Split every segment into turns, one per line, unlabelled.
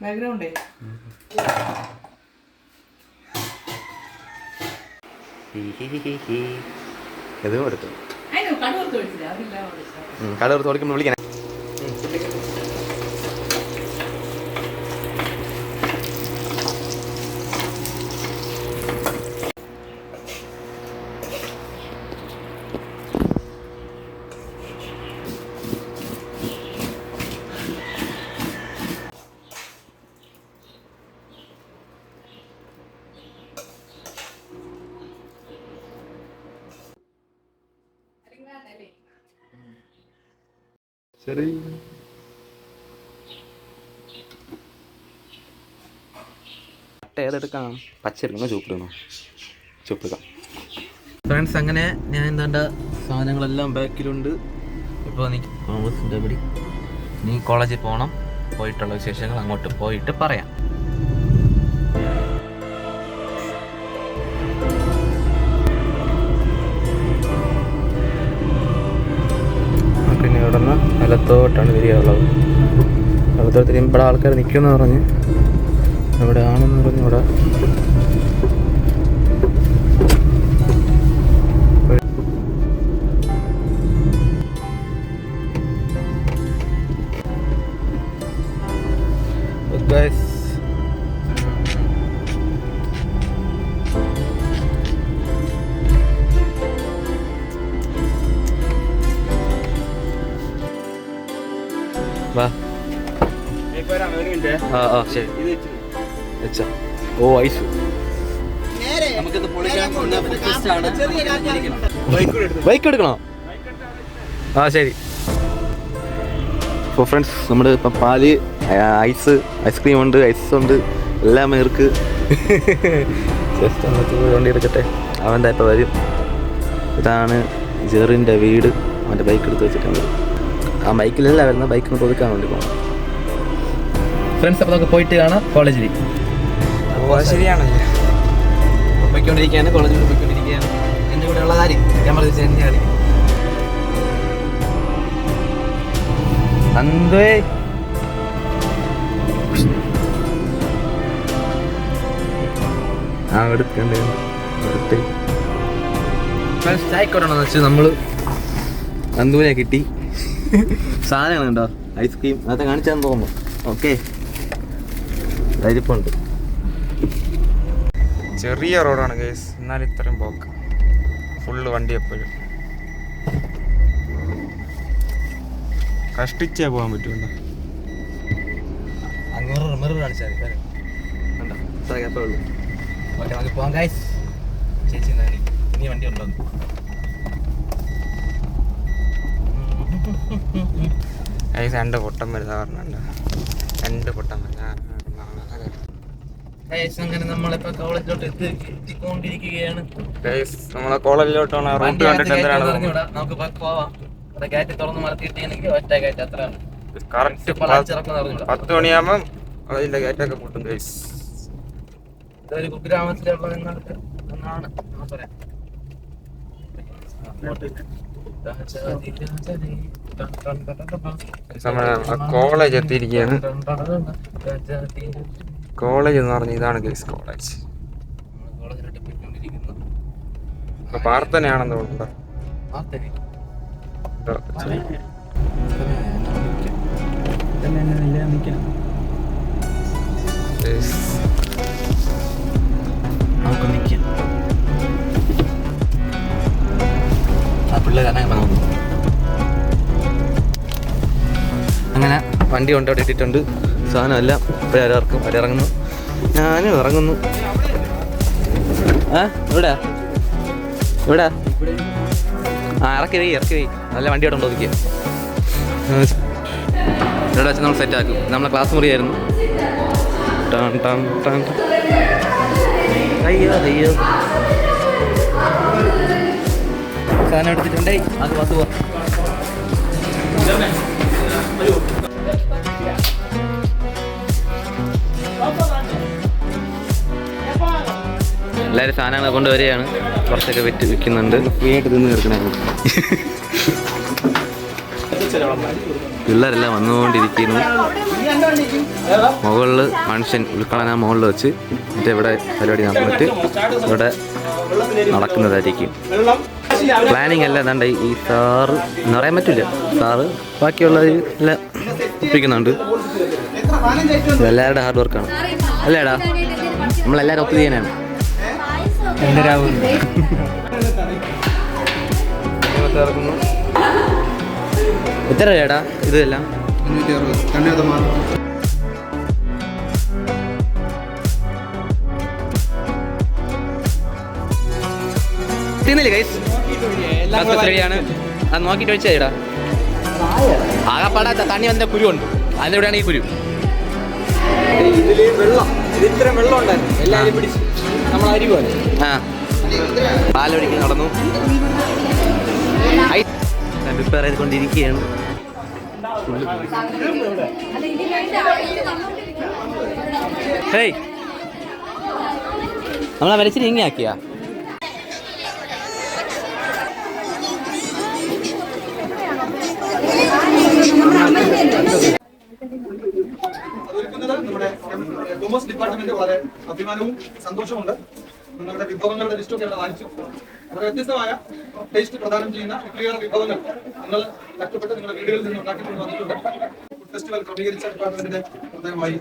ബാക്ക്ഗ്രൗണ്ടേ
ഇത് കൊടുത്തു കട കൊടുക്കുമ്പോൾ വിളിക്കണേ. ശരി, ഏതെടുക്കാം? പച്ച എടുക്കണോ ചുവപ്പിടണോ? ചുവപ്പിടാം. ഫ്രണ്ട്സ്, അങ്ങനെ ഞാൻ എന്താണ്ട സാധനങ്ങളെല്ലാം ബാക്കിലുണ്ട്. ഇപ്പോൾ നീ കോമേഴ്സിൻ്റെ പടി നീ കോളേജിൽ പോകണം. പോയിട്ടുള്ള വിശേഷങ്ങൾ അങ്ങോട്ട് പോയിട്ട് പറയാം. പിന്നെ ഇവിടെ നിന്ന് നിലത്തോട്ടാണ് വരികയുള്ളത്. നിലത്തോട്ട് ഇവിടെ ആൾക്കാർ നിൽക്കുമെന്ന് പറഞ്ഞ് ഇവിടെ ആണെന്ന് പറഞ്ഞ് ഇവിടെ വാ. ശരി. ഓ ഐസ് ബൈക്ക് എടുക്കണോ? ആ ശരി. അപ്പോൾ ഫ്രണ്ട്സ്, നമ്മുടെ ഇപ്പം പാല്, ഐസ്ക്രീം ഉണ്ട്, ഐസ് ഉണ്ട്, എല്ലാം നേർക്ക്. ജസ്റ്റ് അങ്ങോട്ട് വണ്ടി എടുക്കട്ടെ. അവൻ്റെ ഇപ്പം വരും. ഇതാണ് ജെറിൻ്റെ വീട്. അവൻ്റെ ബൈക്ക് എടുത്ത് വെച്ചിട്ടുണ്ട്. ആ ബൈക്കിലല്ല വരുന്ന, ബൈക്കിന് കൊടുക്കാൻ വേണ്ടി പോകണം. ഫ്രണ്ട്സ്, അപ്പോൾ നമുക്ക് പോയിട്ട് കാണാം കോളേജിൽ. ശരിയാണല്ലേ, പോയിക്കൊണ്ടിരിക്കുകയാണ്, കോളേജിൽ പോയിക്കൊണ്ടിരിക്കുകയാണ്. എൻ്റെ കൂടെ ഉള്ള കാര്യം ഞാൻ പറഞ്ഞ എന്നെ കളിക്കും. അന്തേ ആ എടുക്കണ്ടേ ചായക്കോട്ടാണെന്ന് വെച്ചാൽ നമ്മൾ നന്ദുവിനെ കിട്ടി. സാധനങ്ങളുണ്ടോ? ഐസ്ക്രീം അതൊക്കെ കാണിച്ചാന്ന് തോന്നുന്നു. ഓക്കെ, ധൈര്യപ്പുണ്ട്.
ചെറിയ റോഡാണ് ഗൈസ്, എന്നാലും ഇത്രയും പോക്ക്. ഫുള്ള് വണ്ടി എപ്പോഴും കഷ്ടിച്ചേ പോകാൻ പറ്റുമല്ലോ.
അങ്ങോട്ട് കാണിച്ചാൽ ഉള്ളൂ. ഓക്കെ, നമുക്ക് പോകാം ഗൈസ്. ചേച്ചി ഇനി വണ്ടി ഉണ്ടോ?
ഗൈസ്, രണ്ട് പൊട്ടം വരുന്ന പറഞ്ഞുണ്ട്. രണ്ട് പൊട്ടം വരുന്ന.
അങ്ങനെ നമ്മളിപ്പോ കോളേജിലോട്ട് എത്തിക്കൊണ്ടിരിക്കുകയാണ്.
നമ്മളെ കോളേജിലോട്ടാണ് റൂട്ട് കണ്ടിട്ട് എന്തിനാണ്
നമുക്ക് പോവാം. ഗേറ്റ് തുറന്ന് മറത്തിയിട്ടെങ്കിൽ ഒറ്റ ഗേറ്റ് അത്ര
കറക്റ്റ് 10 മണിയാകുമ്പം അതിന്റെ ഗേറ്റൊക്കെ പൊട്ടും. ഗൈസ്,
ഇതൊരു കുഗ്രാമത്തിലുള്ള നിങ്ങൾക്ക് എന്നാണ് പറയാം.
കോളേജ് എത്തിയിരിക്കുകയാണ്. കോളേജ് എന്ന് പറഞ്ഞ ഇതാണ് ഗൈസ് കോളേജ്. പ്രാർത്ഥനയാണെന്ന് തോന്നുന്നുണ്ടോ?
നമുക്ക് നിൽക്കാം. ആ പിള്ളേർ അങ്ങനെ വണ്ടി കൊണ്ട് അവിടെ ഇട്ടിട്ടുണ്ട്. സാധനമെല്ലാം ഇപ്പോഴാർക്കും അവരിറങ്ങുന്നു. ഞാനും ഇറങ്ങുന്നു. എവിടെയാ? ഇറക്കി വയ്യ. നല്ല വണ്ടി അവിടെ ഉണ്ടോ നോക്കിയാൽ ഇവിടെ വെച്ച് നമ്മൾ സെറ്റാക്കും. നമ്മളെ ക്ലാസ് മുറിയായിരുന്നു. അയ്യോ സാധനം എടുത്തിട്ടുണ്ടേ. അത് ബസ് പോവാ. എല്ലാവരും സാധനങ്ങൾ കൊണ്ടുവരികയാണ്. കുറച്ചൊക്കെ വിൽക്കുന്നുണ്ട്. ഫ്രീ ആയിട്ട് തിന്ന് തീർക്കണേ. പിള്ളേരെല്ലാം വന്നുകൊണ്ടിരിക്കുന്നു. മുകളിൽ മനുഷ്യൻ ഉൾക്കളന മുകളിൽ വെച്ച് എന്നിട്ട് ഇവിടെ പരിപാടി നടന്നിട്ട് ഇവിടെ നടക്കുന്നതായിരിക്കും. പ്ലാനിങ് അല്ല എന്താണ്ട് ഈ സാറ് എന്ന് പറയാൻ പറ്റില്ല. സാറ് ബാക്കിയുള്ളത് എല്ലാം ഒപ്പിക്കുന്നുണ്ട്. എല്ലാവരുടെ ഹാർഡ് വർക്കാണ് അല്ലേടാ, നമ്മളെല്ലാവരും ഒപ്പ് ചെയ്യാനാണ്. എത്ര രൂപയാടാ ഇതെല്ലാം?
260.
തിന്നില്ലേ ഗൈസ്? റെഡിയാണ്. അത് നോക്കിയിട്ട് വെച്ചാ ആകെപ്പാടാത്ത തണ്ണി വന്ന കുരുണ്ട്. അതിനെവിടെയാണ് ഈ കുരു?
ഇതില് വെള്ളം, ഇത്ര വെള്ളം ഉണ്ടായിരുന്നു, എല്ലാവരും പിടിച്ച് നമ്മൾ അരി പോലെ.
ആ പാലൊഴിക്ക് നടന്നു. പ്രിപ്പയർ ചെയ്തുകൊണ്ടിരിക്കുകയാണ്. ഹേയ്, നമ്മളെ വരച്ചിട്ട് ഇങ്ങനെയാക്കിയാ?
നമ്മുടെ കൊമേഴ്സ് ഡിപ്പാർട്ട്മെന്റ് വളരെ അഭിമാനവും സന്തോഷമുണ്ട്. നിങ്ങളുടെ വിഭവങ്ങളുടെ ലിസ്റ്റൊക്കെ ഇവിടെ വാങ്ങിച്ചു. വളരെ വ്യത്യസ്തമായ ടേസ്റ്റ് പ്രദാനം ചെയ്യുന്ന ഒത്തിരിയേറെ വിഭവങ്ങൾ നിങ്ങൾ കഷ്ടപ്പെട്ട് നിങ്ങളുടെ വീടുകളിൽ നിന്ന് ഉണ്ടാക്കിക്കൊണ്ട് വന്നിട്ടുണ്ട്. ഫുഡ് ഫെസ്റ്റിവൽ ക്രമീകരിച്ച ഡിപ്പാർട്ട്മെന്റിനെ പ്രത്യേകമായി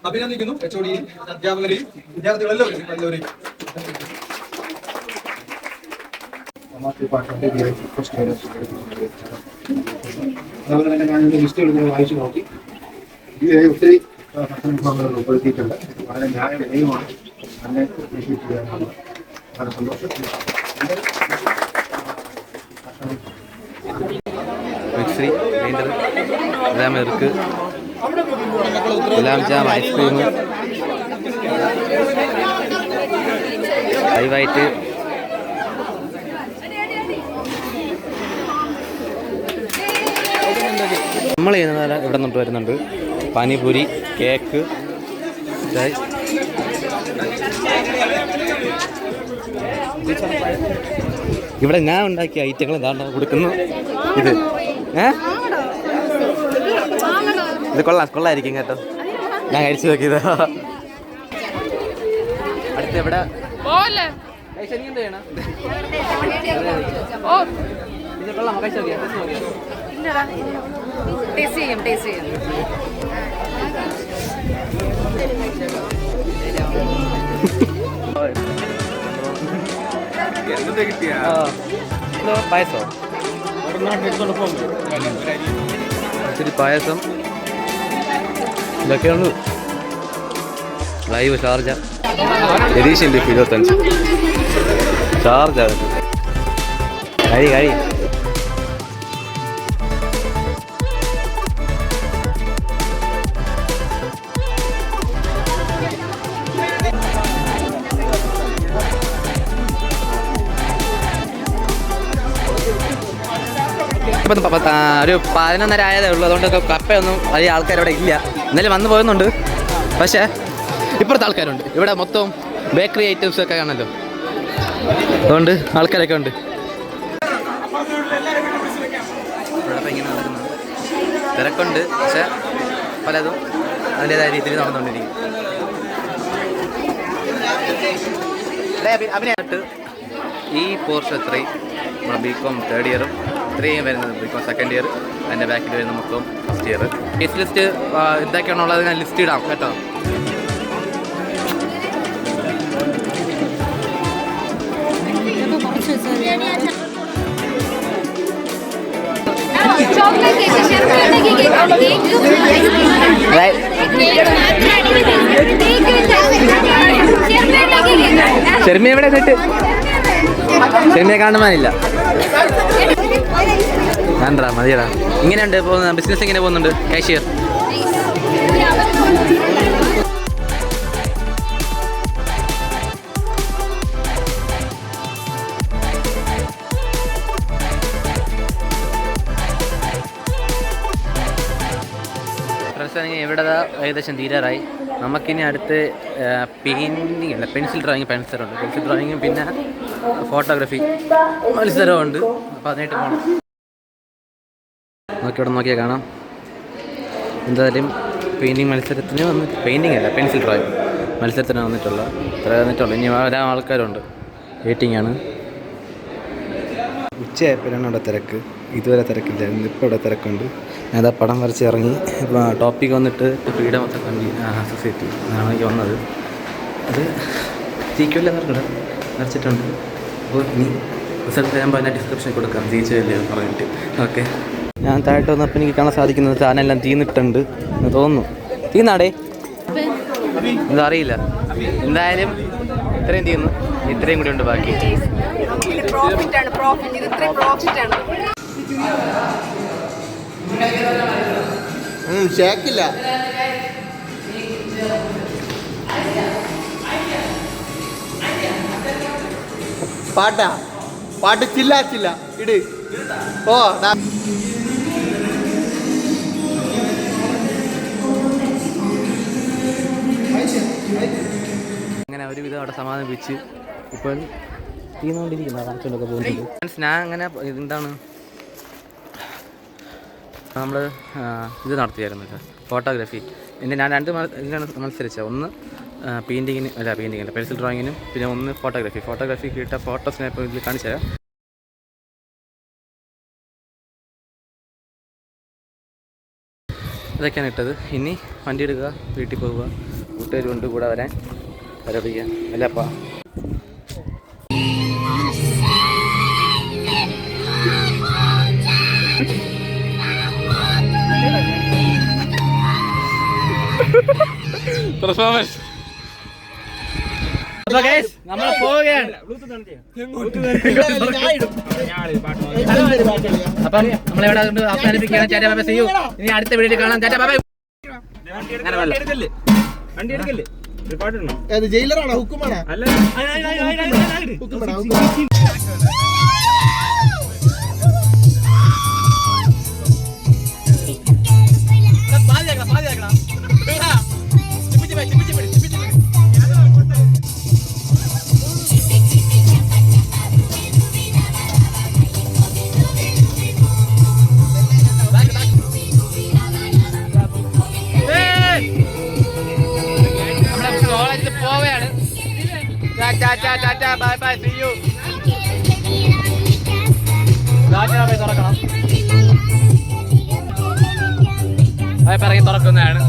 അഭിനന്ദിക്കുന്നു. HOD, അധ്യാപകരെയും വിദ്യാർത്ഥികളെല്ലാവരെയും എല്ലാവരെയും. അതുപോലെ തന്നെ ഞാൻ ലിസ്റ്റുകൾ വായിച്ചു നോക്കി. ഒത്തിരി ഭക്ഷണവിഭവങ്ങൾ ഉൾപ്പെടുത്തിയിട്ടുണ്ട്. വളരെ ന്യായവിലയുമാണ്. നല്ല വളരെ സന്തോഷം.
മിക്സി ഗ്രൈൻഡർ എല്ലാം ഇருக்கு. ഗുലാബ് ജാം, ഐസ്ക്രീം, ലൈവായിട്ട് നമ്മൾ ചെയ്യുന്ന ഇവിടെ നിന്നിട്ട് വരുന്നുണ്ട്. പാനിപൂരി, കേക്ക്, ഇവിടെ ഞാൻ ഉണ്ടാക്കിയ ഐറ്റങ്ങൾ എന്താ കൊടുക്കുന്നു. ഇത് ഇത് കൊള്ളായിരിക്കും കേട്ടോ. ഞാൻ കഴിച്ചു നോക്കിയത്. അടുത്ത് ഇവിടെ കൊള്ളാമോ? കഴിച്ചു നോക്കിയാ? പായസോ? ഇത്തിരി പായസം ഇതൊക്കെയുള്ളൂ. Live Sharjah edition 25 Sharjah. കഴി ഒരു 11:30 ആയതേ ഉള്ളൂ. അതുകൊണ്ട് കപ്പയൊന്നും വലിയ ആൾക്കാരവിടെ ഇല്ല. എന്നാലും വന്ന് പോകുന്നുണ്ട്. പക്ഷേ ഇപ്പുറത്തെ ആൾക്കാരുണ്ട്. ഇവിടെ മൊത്തം ബേക്കറി ഐറ്റംസ് ഒക്കെ ആണല്ലോ, അതുകൊണ്ട് ആൾക്കാരൊക്കെ ഉണ്ട്. ഇവിടെ ഇങ്ങനെ നടക്കുന്നു. തിരക്കുണ്ട്, പക്ഷേ പലതും അതിൻ്റെതായ രീതിയിൽ നടന്നുകൊണ്ടിരിക്കും. അഭിനയായിട്ട് ഈ കോഴ്സ് ഇത്രയും നമ്മുടെ BCom 3rd ഇയറും ഇത്രയും വരുന്നത് BCom 2nd ഇയർ, അതിൻ്റെ ബാക്കിൽ വരുന്ന മൊത്തം ഫസ്റ്റ് ഇയർ. കേസ് ലിസ്റ്റ് എന്തൊക്കെയാണുള്ളത് ഞാൻ ലിസ്റ്റ് ഇടാം കേട്ടോ. ഷെർമിയ എവിടെ എന്നിട്ട്? ഷെർമിയെ കാണുവാനില്ല. ഞാൻടാ മതിയടാ. ഇങ്ങനെയുണ്ട് പോകുന്ന ബിസിനസ്, എങ്ങനെ പോകുന്നുണ്ട്? കാഷ്യർ ഇവിടെ ഏകദേശം തീരാറായി. നമുക്കിനി അടുത്ത് പെയിൻറ്റിങ് അല്ല, പെൻസിൽ ഡ്രോയിങ് മത്സരമുണ്ട്. പെൻസിൽ ഡ്രോയിങ്ങും പിന്നെ ഫോട്ടോഗ്രാഫി മത്സരമുണ്ട്. അപ്പോൾ അതിനായിട്ട് പോകണം. നോക്കിയോടെ നോക്കിയാൽ കാണാം. എന്തായാലും പെയിൻറ്റിങ് മത്സരത്തിന് വന്നിട്ട് പെയിൻറ്റിങ് അല്ല പെൻസിൽ ഡ്രോയിങ് മത്സരത്തിന് വന്നിട്ടുള്ള ഇത്ര വന്നിട്ടുള്ളൂ. ഇനി വരാൻ ആൾക്കാരുണ്ട്, വെയിറ്റിംഗ് ആണ്. ഉച്ചയായപ്പോഴാണ് അവിടെ തിരക്ക്, ഇതുവരെ തിരക്കില്ലായിരുന്നു, ഇപ്പോൾ ഇവിടെ തിരക്കുണ്ട്. ഞാനതാ പടം വരച്ച് ഇറങ്ങി. ഇപ്പോൾ ടോപ്പിക് വന്നിട്ട് ഫ്രീഡം ഓഫ് ദ സൊസൈറ്റി എന്നാണ് എനിക്ക് വന്നത്. അത് ജയിക്കില്ല വരച്ചിട്ടുണ്ട്. അപ്പോൾ ഇനി റിസൾട്ട് വരുമ്പോൾ അതിൻ്റെ ഡിസ്ക്രിപ്ഷൻ കൊടുക്കാം, ജയിച്ചതല്ലേ പറഞ്ഞിട്ട്. ഓക്കെ, ഞാൻ താഴോട്ട് വന്നപ്പോൾ എനിക്ക് കാണാൻ സാധിക്കുന്നത് സാധനമെല്ലാം തീർന്നിട്ടുണ്ട് എന്ന് തോന്നുന്നു. തീർന്നാടേ എന്താ അറിയില്ല. എന്തായാലും ഇത്രയും തീർന്നു, ഇത്രയും കൂടി ഉണ്ട് ബാക്കി.
ഷേക്കില്ല. പാട്ട് ചില്ലാച്ചില്ല ഇട്. ഓ
അങ്ങനെ ഒരുവിധം അവിടെ സമാധാനിപ്പിച്ച് ഇപ്പോൾ തീർന്നുകൊണ്ടിരിക്കുന്ന കാണിച്ചുകൊണ്ടൊക്കെ പോകുന്നുണ്ട്. ഞാൻ അങ്ങനെ എന്താണ് നമ്മൾ ഇത് നടത്തിയായിരുന്നു ഫോട്ടോഗ്രാഫി. ഞാൻ 2 ഇതിനാണ് മത്സരിച്ചത്. ഒന്ന് പെയിൻറ്റിങ്ങിന് പെൻസിൽ ഡ്രോയിങ്ങിനും, പിന്നെ ഒന്ന് ഫോട്ടോഗ്രാഫി കിട്ട ഫോട്ടോസിനെ ഇപ്പോൾ ഇതിൽ കാണിച്ചു തരാം. ഇതൊക്കെയാണ് ഇട്ടത്. ഇനി വണ്ടി എടുക്കുക, വീട്ടിൽ പോവുക, കൂട്ടുകാർ കൊണ്ട് കൂടെ വരാൻ പരിപാടിക്കുക അല്ലപ്പാ. നമ്മൾ പോവുകയാണ്. അപ്പം നമ്മളിവിടെ അവസാനിപ്പിക്കുകയാണ്. ഇനി അടുത്ത വീഡിയോയിൽ കാണാം.
വണ്ടി എടുക്കല്ലേ, പാട്ടുണ്ടോ?
ജയിലറാണോ ഹുക്കുമാണോ?
അല്ല,
ബൈ ബൈ, സീ യു. തുറക്കണം, ഇറങ്ങി തുറക്കുന്നതാണ്.